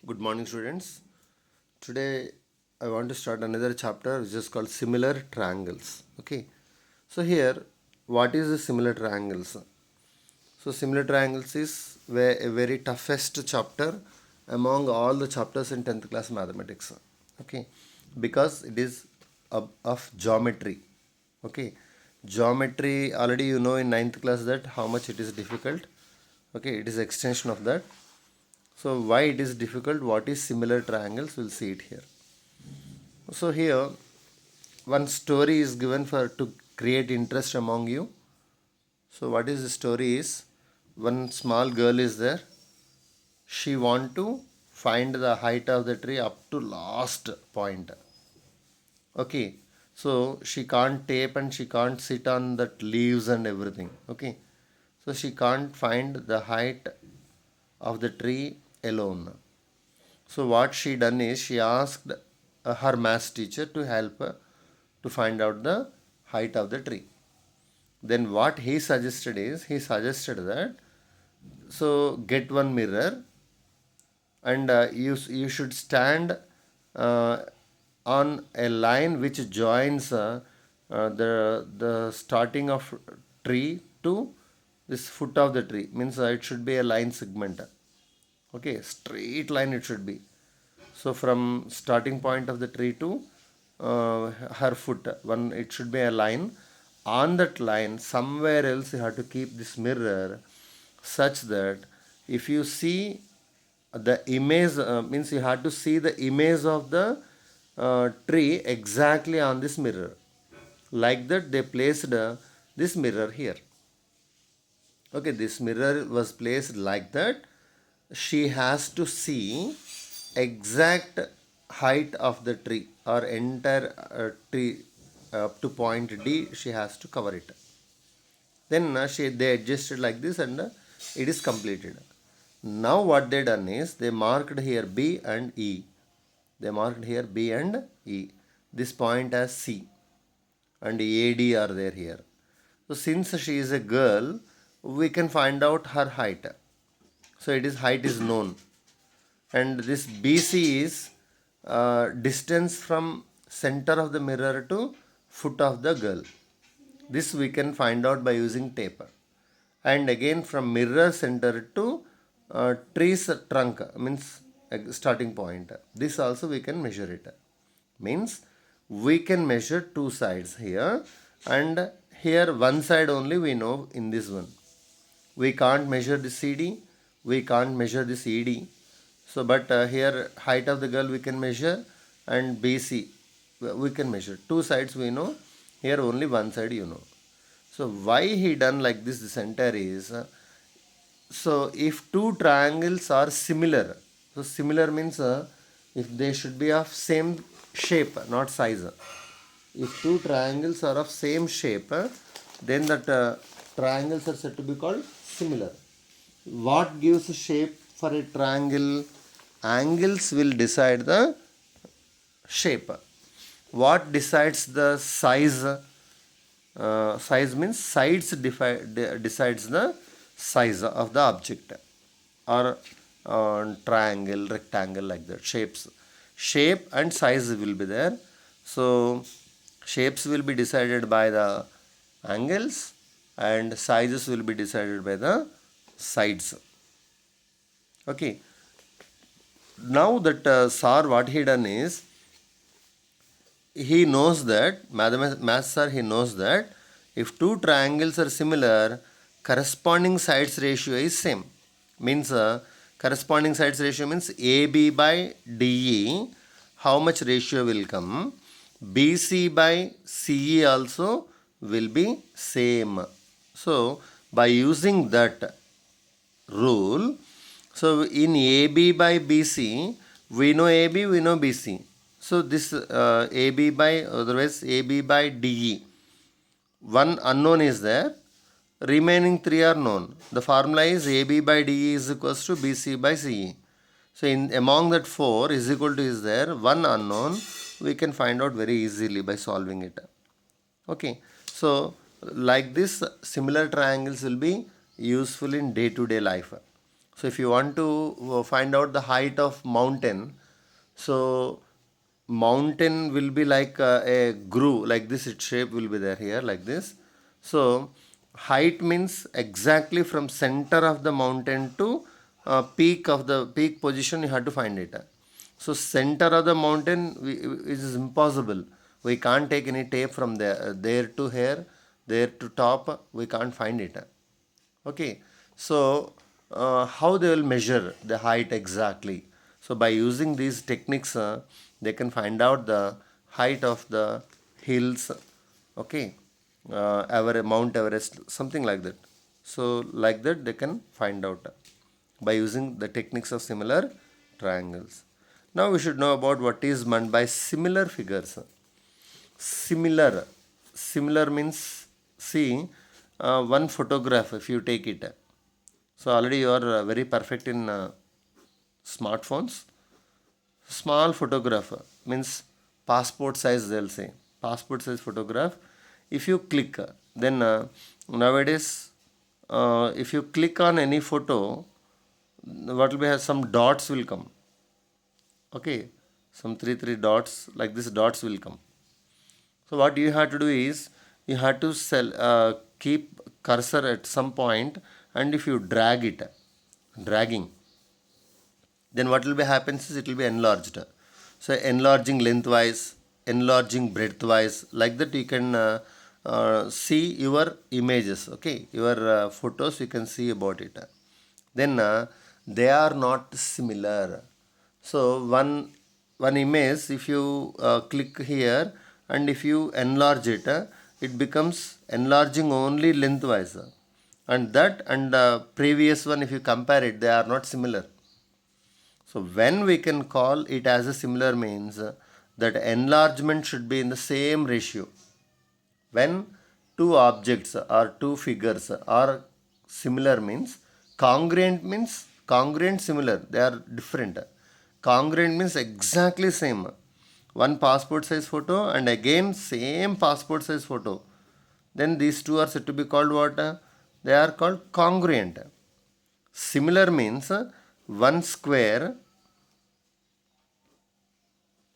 Good morning, students. Today I want to start another chapter which is called similar triangles. Okay, so here, what is the similar triangles? So, similar triangles is a very toughest chapter among all the chapters in 10th class mathematics. Okay, because it is of geometry. Okay, geometry already you know in ninth class that how much it is difficult. Okay, it is extension of that. So why it is difficult, what is similar triangles, we'll see it here. So here one story is given for to create interest among you. So what is the story is, one small girl is there. She want to find the height of the tree up to last point. Okay. So she can't tape and she can't sit on that leaves and everything. Okay. So she can't find the height of the tree alone. So what she done is she asked her maths teacher to help her to find out the height of the tree. Then what he suggested is he suggested that so get one mirror and you should stand uh, on a line which joins the starting of tree to this foot of the tree, means it should be a line segment. Okay, straight line it should be. So from starting point of the tree to her foot, one it should be a line. On that line, somewhere else you have to keep this mirror, such that if you see the image, means you have to see the image of the tree exactly on this mirror. Like that, they placed this mirror here. Okay, this mirror was placed like that. She has to see exact height of the tree or entire tree up to point D. She has to cover it. Then they adjusted like this and it is completed. Now what they done is they marked here B and E. They marked here B and E. This point as C and AD are there here. So since she is a girl, we can find out her height. So it is height is known, and this BC is distance from center of the mirror to foot of the girl. This we can find out by using tape. And again from mirror center to tree's trunk, means starting point. This also we can measure it. Means we can measure two sides here, and here one side only we know in this one. We can't measure the CD, we can't measure this ED. So but here height of the girl we can measure, and BC we can measure. Two sides we know, here only one side you know. So why he done like this, the center is, so if two triangles are similar, so similar means if they should be of same shape, not size. If two triangles are of same shape, then that triangles are said to be called similar. What gives shape for a triangle? Angles will decide the shape. What decides the size? Size means sides decides the size of the object, or triangle, rectangle, like that. Shape and size will be there. So shapes will be decided by the angles and sizes will be decided by the sides. Okay. Now that Sir what he done is, he knows that, math sir, he knows that if two triangles are similar, corresponding sides ratio is same. Means corresponding sides ratio means AB by DE, how much ratio will come? BC by CE also will be same. So by using that rule, so in AB by BC, we know AB, we know BC. So this AB by, otherwise AB by DE, one unknown is there, remaining three are known. The formula is AB by DE is equals to BC by CE. So in among that four is equal to is there, one unknown, we can find out very easily by solving it. Okay, so like this similar triangles will be useful in day-to-day life. So if you want to find out the height of mountain, so mountain will be like a groove, like this, its shape will be there here like this. So height means exactly from center of the mountain to peak position you have to find it. So center of the mountain it is impossible. We can't take any tape from there to here, there to top. We can't find it. Okay, so how they will measure the height exactly? So by using these techniques, they can find out the height of the hills. Okay, Mount Everest, something like that. So like that they can find out by using the techniques of similar triangles. Now we should know about what is meant by similar figures. Similar. Similar means, see, one photograph if you take it. So already you are very perfect in smartphones. Small photograph means passport size, they'll say. Passport size photograph. If you click, then nowadays, if you click on any photo, what will be some dots will come. Okay, some three dots like this, dots will come. So what you have to do is you have to keep cursor at some point, and if you drag it, dragging, then what will be happens is it will be enlarged. So enlarging lengthwise, enlarging breadthwise, like that you can see your images. Okay, your photos you can see about it. Then they are not similar. So one image, if you click here and if you enlarge it, it becomes enlarging only lengthwise. And that and the previous one, if you compare it, they are not similar. So when we can call it as a similar means that enlargement should be in the same ratio. When two objects or two figures are similar means congruent similar, they are different. Congruent means exactly same. One passport size photo and again same passport size photo. Then these two are said to be called what? They are called congruent. Similar means one square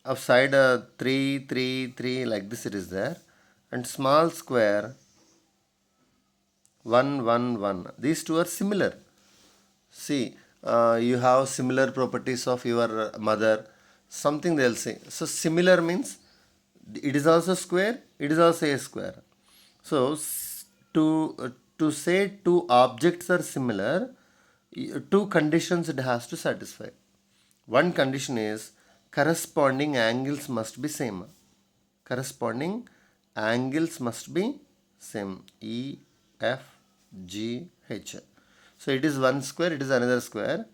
of side 3 3 3 like this it is there, and small square 1 1 1, these two are similar. See, you have similar properties of your mother, something they'll say. So similar means it is also square, it is also a square. So to say two objects are similar, two conditions it has to satisfy. One condition is corresponding angles must be same. Corresponding angles must be same. E, F, G, H. So it is one square, it is another square.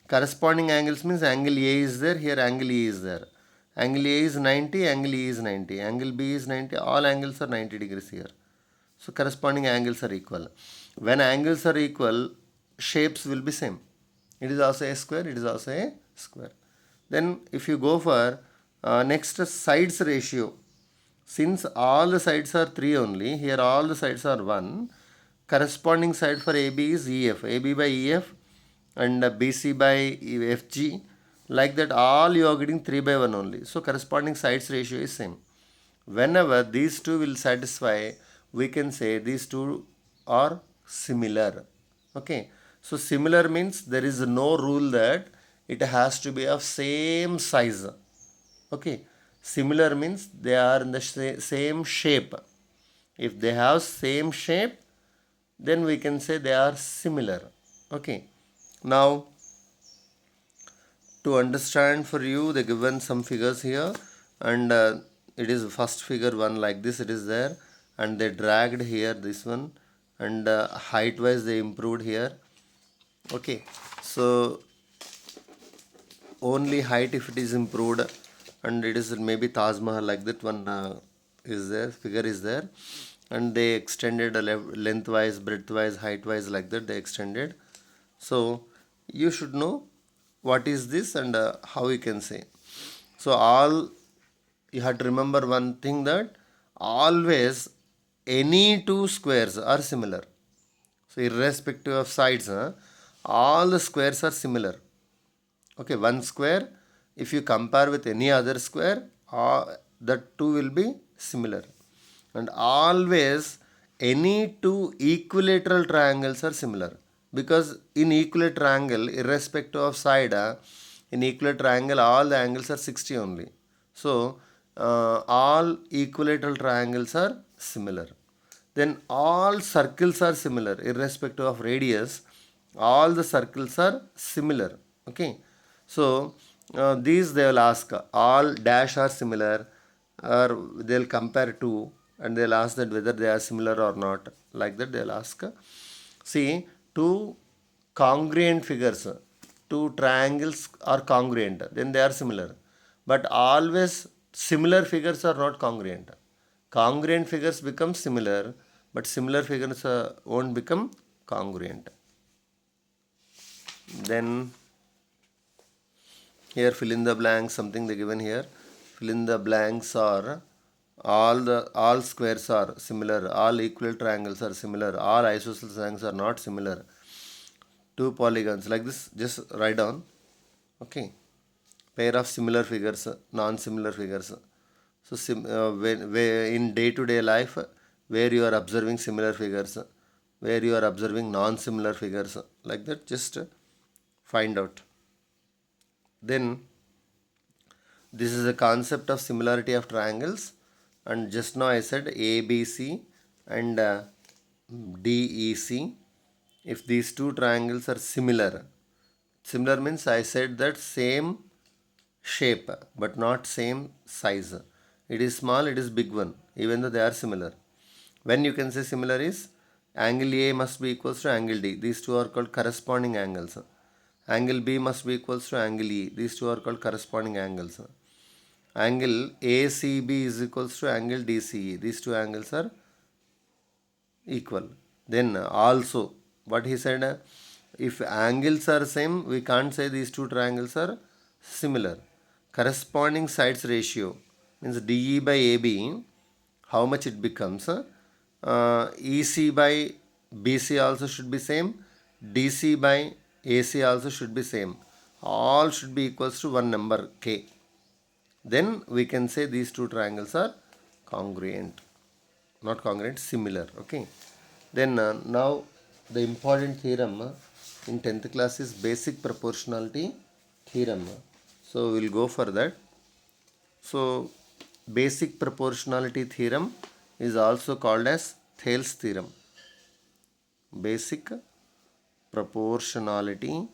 Corresponding angles means angle A is there, here angle E is there. Angle A is 90, angle E is 90, angle B is 90, all angles are 90 degrees here. So corresponding angles are equal. When angles are equal, shapes will be same. It is also a square, it is also a square. Then if you go for next sides ratio, since all the sides are 3 only, here all the sides are 1, corresponding side for AB is EF, AB by EF and BC by FG, like that all you are getting 3 by 1 only. So corresponding sides ratio is same. Whenever these two will satisfy, we can say these two are similar. Okay, so similar means there is no rule that it has to be of same size. Okay, similar means they are in the same shape. If they have same shape, then we can say they are similar. Okay, now to understand for you, they given some figures here, and it is first figure one like this it is there, and they dragged here this one, and height wise they improved here. Okay, so only height if it is improved, and it is maybe Taj Mahal like that one is there, figure is there, and they extended lengthwise, breadthwise, heightwise like that they extended. So you should know what is this and how you can say. So all you have to remember one thing, that always any two squares are similar. So irrespective of sides, all the squares are similar. Okay, one square, if you compare with any other square, the two will be similar. And always any two equilateral triangles are similar, because in equilateral triangle, irrespective of side, in equilateral triangle all the angles are 60 only. So all equilateral triangles are similar. Then all circles are similar irrespective of radius. All the circles are similar. Okay, so these they will ask, all dash are similar, or they'll compare two and they'll ask that whether they are similar or not. Like that they'll ask. See, two congruent figures, two triangles are congruent, then they are similar. But always similar figures are not congruent. Congruent figures become similar, but similar figures won't become congruent. Then here fill in the blanks, something they given here. Fill in the blanks are all squares are similar, all equal triangles are similar, all isosceles triangles are not similar. Two polygons like this, just write down. Okay, pair of similar figures, non-similar figures. So when in day-to-day life, where you are observing similar figures, where you are observing non-similar figures, like that, just find out. Then this is the concept of similarity of triangles, and just now I said ABC and DEC. If these two triangles are similar, similar means I said that same shape but not same size. It is small, it is big one, even though they are similar. When you can say similar is angle A must be equals to angle D. These two are called corresponding angles. Angle B must be equals to angle E. These two are called corresponding angles. Angle ACB is equals to angle DCE. These two angles are equal. Then also, what he said, if angles are same, we can't say these two triangles are similar. Corresponding sides ratio means DE by AB, how much it becomes. EC by BC also should be same. DC by AC also should be same. All should be equals to one number K. Then we can say these two triangles are congruent. Not congruent, similar. Okay. Then now the important theorem in 10th class is basic proportionality theorem. So we'll go for that. So basic proportionality theorem is also called as Thales theorem. Basic proportionality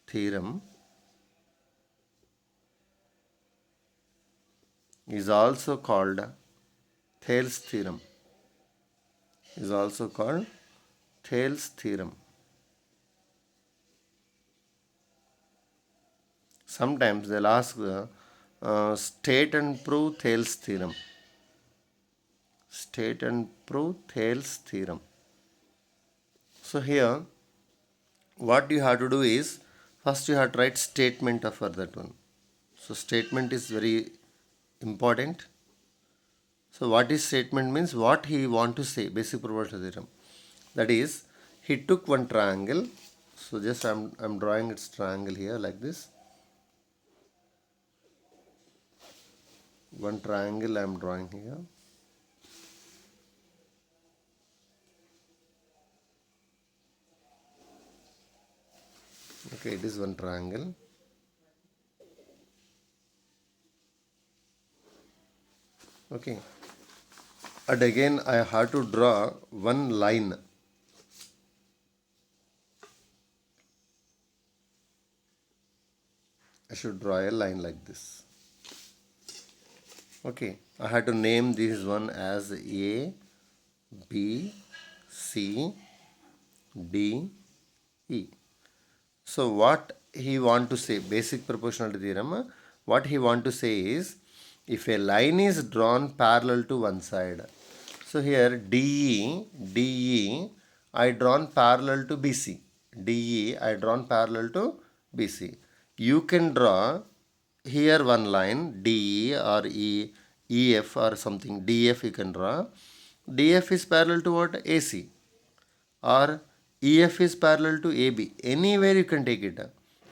theorem is also called Thales theorem. Is also called Thales theorem. Sometimes they'll ask state and prove Thales theorem. State and prove Thales theorem. So here, what you have to do is, first you have to write statement for that one. So statement is very important. So what is statement means what he want to say, basic proportional theorem. That is, he took one triangle. So just I'm drawing its triangle here like this. One triangle I am drawing here. Okay, it is one triangle. Okay, and again I have to draw one line. I should draw a line like this. Okay, I had to name this one as A, B, C, D, E. So what he want to say, basic proportionality theorem, what he want to say is, if a line is drawn parallel to one side. So here DE, I drawn parallel to BC. DE, I drawn parallel to BC. You can draw here one line DE or EF or something, DF you can draw. DF is parallel to what? AC. Or EF is parallel to AB. Anywhere you can take it.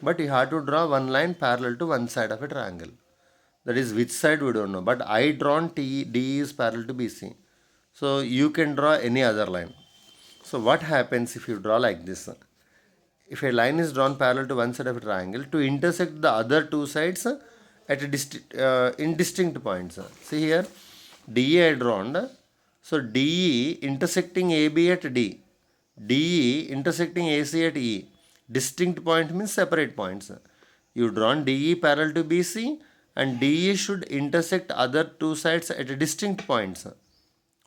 But you have to draw one line parallel to one side of a triangle. That is which side we don't know. But I drawn DE is parallel to BC. So you can draw any other line. So what happens if you draw like this? If a line is drawn parallel to one side of a triangle to intersect the other two sides at a in distinct points. See here, DE I drawn. So DE intersecting AB at D. DE intersecting AC at E. Distinct point means separate points. You drawn DE parallel to BC and DE should intersect other two sides at a distinct points.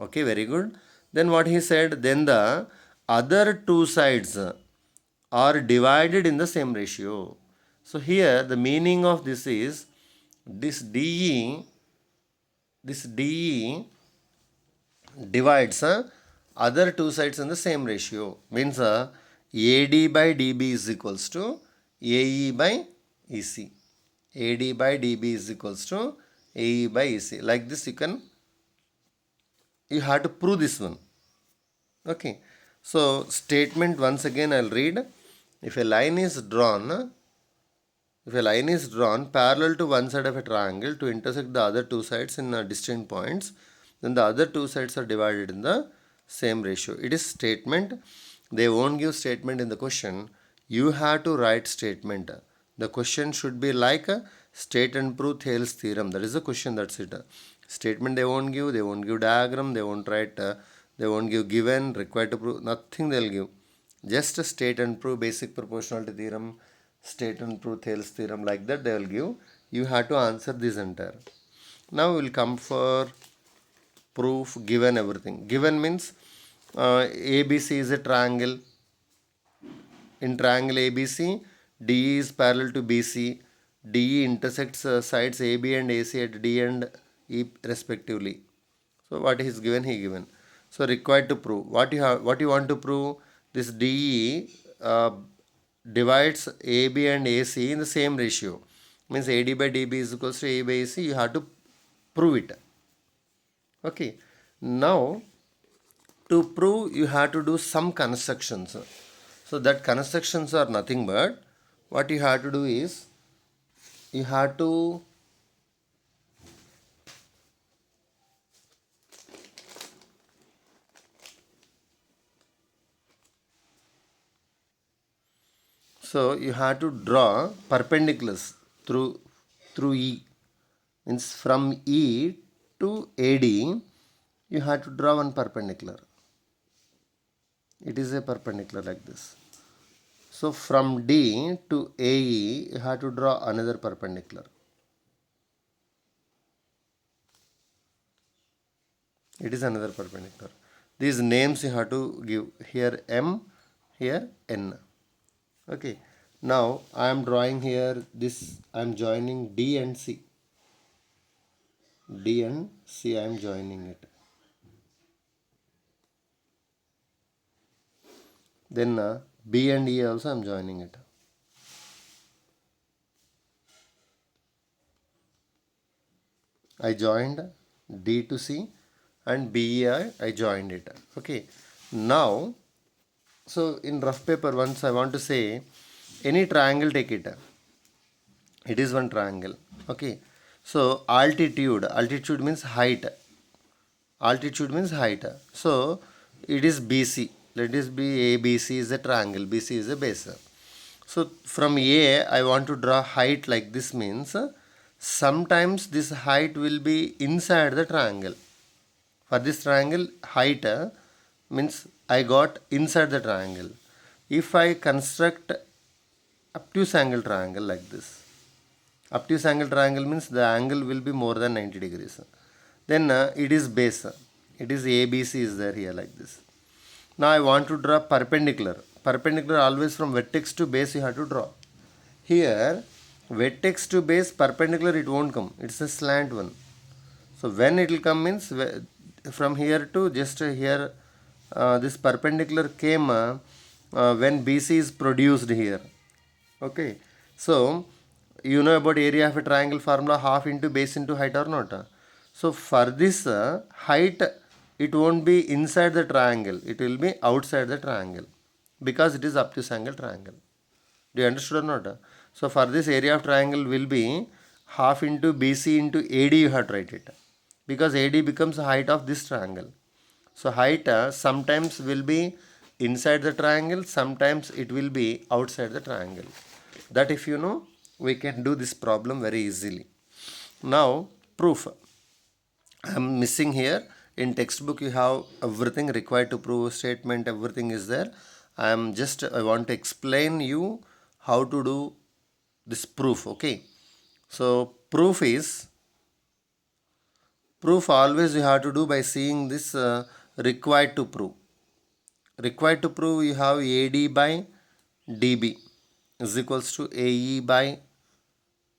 Okay, very good. Then what he said, then the other two sides are divided in the same ratio. So here the meaning of this is this DE divides other two sides in the same ratio. Means AD by DB is equals to AE by EC. AD by DB is equals to AE by EC. Like this you have to prove this one. Okay. So statement once again I'll read. If a line is drawn parallel to one side of a triangle to intersect the other two sides in distinct points, then the other two sides are divided in the same ratio. It is statement. They won't give statement in the question. You have to write statement. The question should be like state and prove Thales theorem. That is the question. That's it. Statement they won't give. They won't give diagram. They won't write. They won't give given, required to prove. Nothing they'll give. Just state and prove basic proportionality theorem, state and prove Thales theorem, like that they will give. You have to answer this entire. Now we will come for proof given everything. Given means ABC is a triangle. In triangle ABC, DE is parallel to BC. DE intersects sides AB and AC at D and E respectively. So what is given, he given. So required to prove. What you want to prove? This DE divides AB and AC in the same ratio. Means AD by DB is equals to A by AC. You have to prove it. Okay. Now, to prove, you have to do some constructions. So that constructions are nothing but what you have to do is you have to draw perpendiculars through E. Means from E to AD, you have to draw one perpendicular. It is a perpendicular like this. So from D to AE, you have to draw another perpendicular. It is another perpendicular. These names you have to give. Here M, here N. Okay. Now I am drawing here this. I am joining D and C. D and C I am joining it. Then B and E also I am joining it. I joined D to C and BE I joined it. Okay. Now, so in rough paper once I want to say any triangle, take it. It is one triangle. Okay. So altitude means height. Altitude means height. So it is BC. Let this be ABC is a triangle. BC is a base. So from A I want to draw height like this means sometimes this height will be inside the triangle. For this triangle height means I got inside the triangle. If I construct obtuse angle triangle like this. Obtuse angle triangle means the angle will be more than 90 degrees. Then it is base. It is ABC is there here like this. Now I want to draw perpendicular. Perpendicular always from vertex to base you have to draw. Here vertex to base perpendicular it won't come. It's a slant one. So when it will come means from here to just here this perpendicular came when BC is produced here. Okay. So you know about area of a triangle formula, half into base into height or not? So for this height, it won't be inside the triangle. It will be outside the triangle. because it is obtuse angle triangle. Do you understood or not? So for this area of triangle will be half into BC into AD, you have to write it, because AD becomes the height of this triangle. So height sometimes will be inside the triangle, sometimes it will be outside the triangle. That if you know, we can do this problem very easily. Now proof. I am missing here. In textbook you have everything required to prove statement, everything is there. I want to explain you how to do this proof. Okay, so proof always you have to do by seeing this required to prove. Required to prove, you have AD by DB is equals to AE by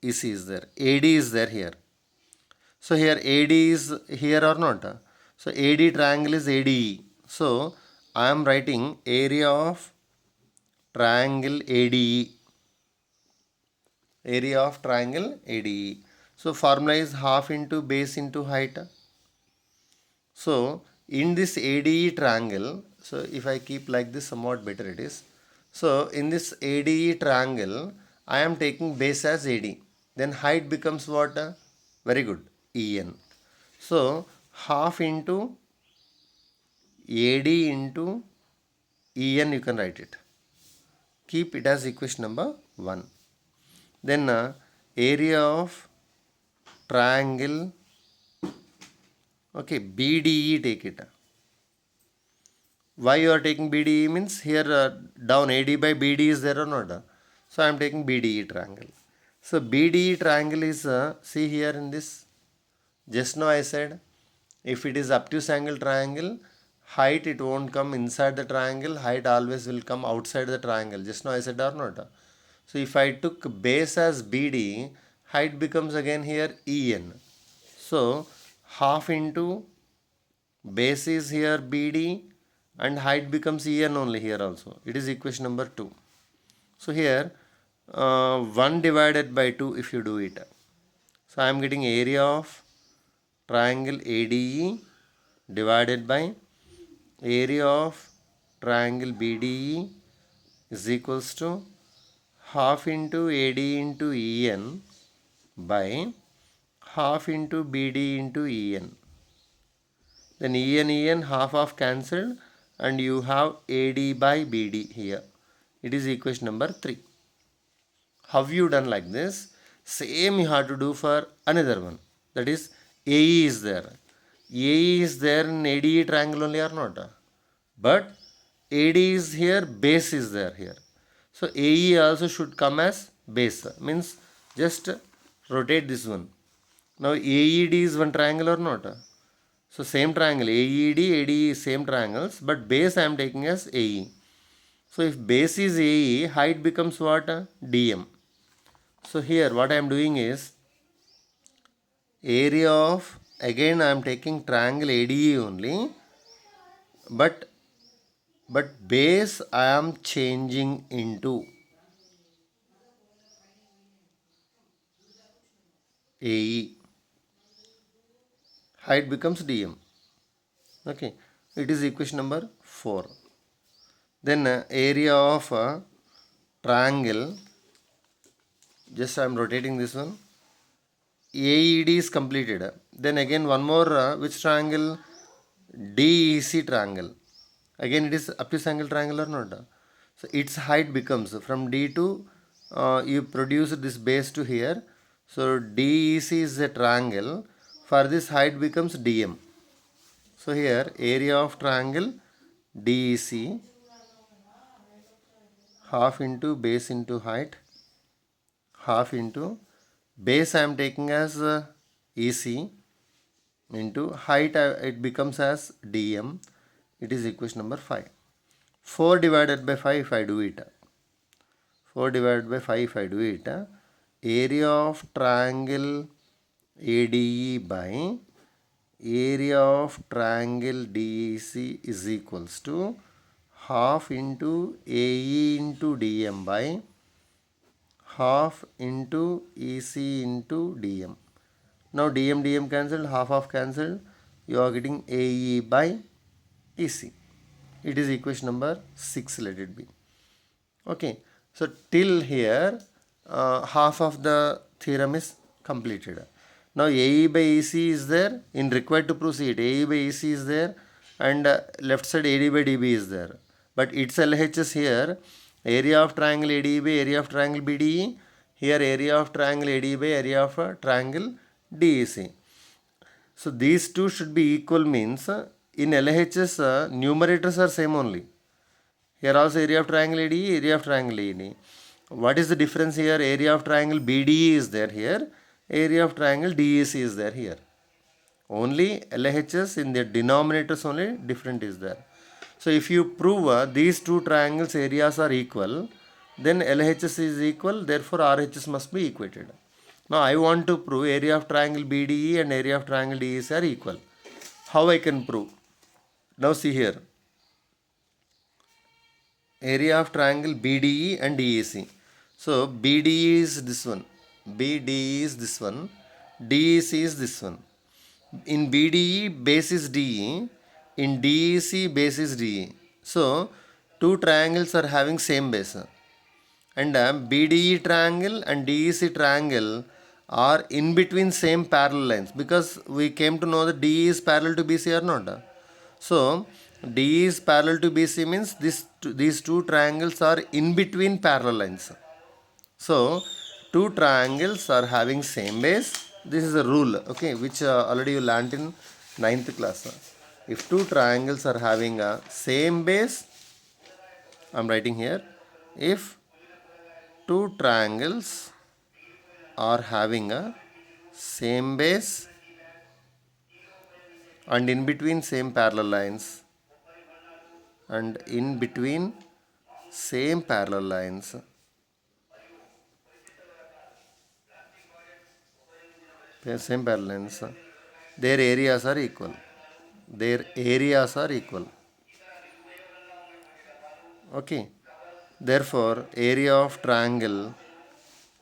EC is there. AD is there here. So here AD is here or not? So AD triangle is ADE. So I am writing area of triangle ADE. Area of triangle ADE. So formula is half into base into height. So in this ADE triangle, so if I keep like this, somewhat better it is. So in this ADE triangle, I am taking base as AD. Then height becomes what? Very good, EN. So half into AD into EN, you can write it. Keep it as equation number 1. Then area of triangle, okay, BDE, take it. Why you are taking BDE means here down AD by BD is there or not? So I am taking BDE triangle. So BDE triangle is, see here in this, just now I said, if it is obtuse angle triangle, height it won't come inside the triangle, height always will come outside the triangle. Just now I said or not? So if I took base as BD, height becomes again here EN. So half into base is here BD and height becomes EN only here also. It is equation number 2. So here 1 divided by 2 if you do it. So I am getting area of triangle ADE divided by area of triangle BDE is equals to half into AD into EN by half into BD into EN. Then EN half cancelled and you have AD by BD here. It is equation number 3. How you done like this? Same you have to do for another one. That is AE is there. AE is there in ADE triangle only or not? But AD is here, base is there here. So AE also should come as base. Means just rotate this one. Now AED is one triangle or not? So same triangle, AED, ADE is same triangles, but base I am taking as AE. So if base is AE, height becomes what? DM. So here what I am doing is area of, again I am taking triangle ADE only, but base I am changing into AE. Height becomes DM. Okay, it is equation number 4. Then area of triangle, just I am rotating this one, AED is completed. Then again one more, which triangle? DEC triangle. Again it is obtuse angle triangle or not? So its height becomes from D to, you produce this base to here. So DEC is a triangle. For this height becomes DM. So here area of triangle DEC half into base into height, half into base I am taking as EC into height, it becomes as DM. It is equation number 5. 4 divided by 5 if I do it. 4 divided by 5 if I do it. Area of triangle ADE by area of triangle DEC is equals to half into AE into DM by half into EC into DM. Now DM cancelled, half cancelled. You are getting AE by EC. It is equation number 6, let it be. Okay, so till here half of the theorem is completed. Now AE by EC is there, in required to proceed AE by EC is there, and left side AD by DB is there, but its LHS here, area of triangle ADE by area of triangle BDE, here area of triangle ADE by area of triangle DEC. So these two should be equal means in LHS numerators are same only. Here also area of triangle ADE, area of triangle ADE. What is the difference here? Area of triangle BDE is there here, area of triangle DEC is there here. Only LHS in the denominators only different is there. So if you prove these two triangles areas are equal, then LHS is equal, therefore RHS must be equated. Now I want to prove area of triangle BDE and area of triangle DEC are equal. How I can prove? Now see here. Area of triangle BDE and DEC. So BDE is this one, BDE is this one, DEC is this one. In BDE base is DE, in DEC base is DE. So two triangles are having same base, and BDE triangle and DEC triangle are in between same parallel lines, because we came to know that DE is parallel to BC or not. So DE is parallel to BC means these two triangles are in between parallel lines. So two triangles are having same base. This is a rule, okay, which already you learnt in 9th class. If two triangles are having a same base, I am writing here, if two triangles are having a same base and in between same parallel lines, and in between same parallel lines, same parallel lines, their areas are equal. Their areas are equal. Okay. Therefore, area of triangle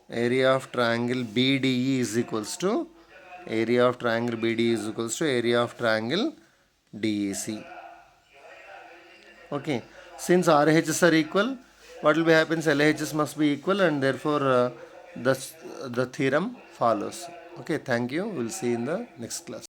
BDE is equals to area of triangle BDE is equals to area of triangle DEC. Okay. Since RHS are equal, what will be happens? LHS must be equal, and therefore the theorem follows. Okay. Thank you. We'll see in the next class.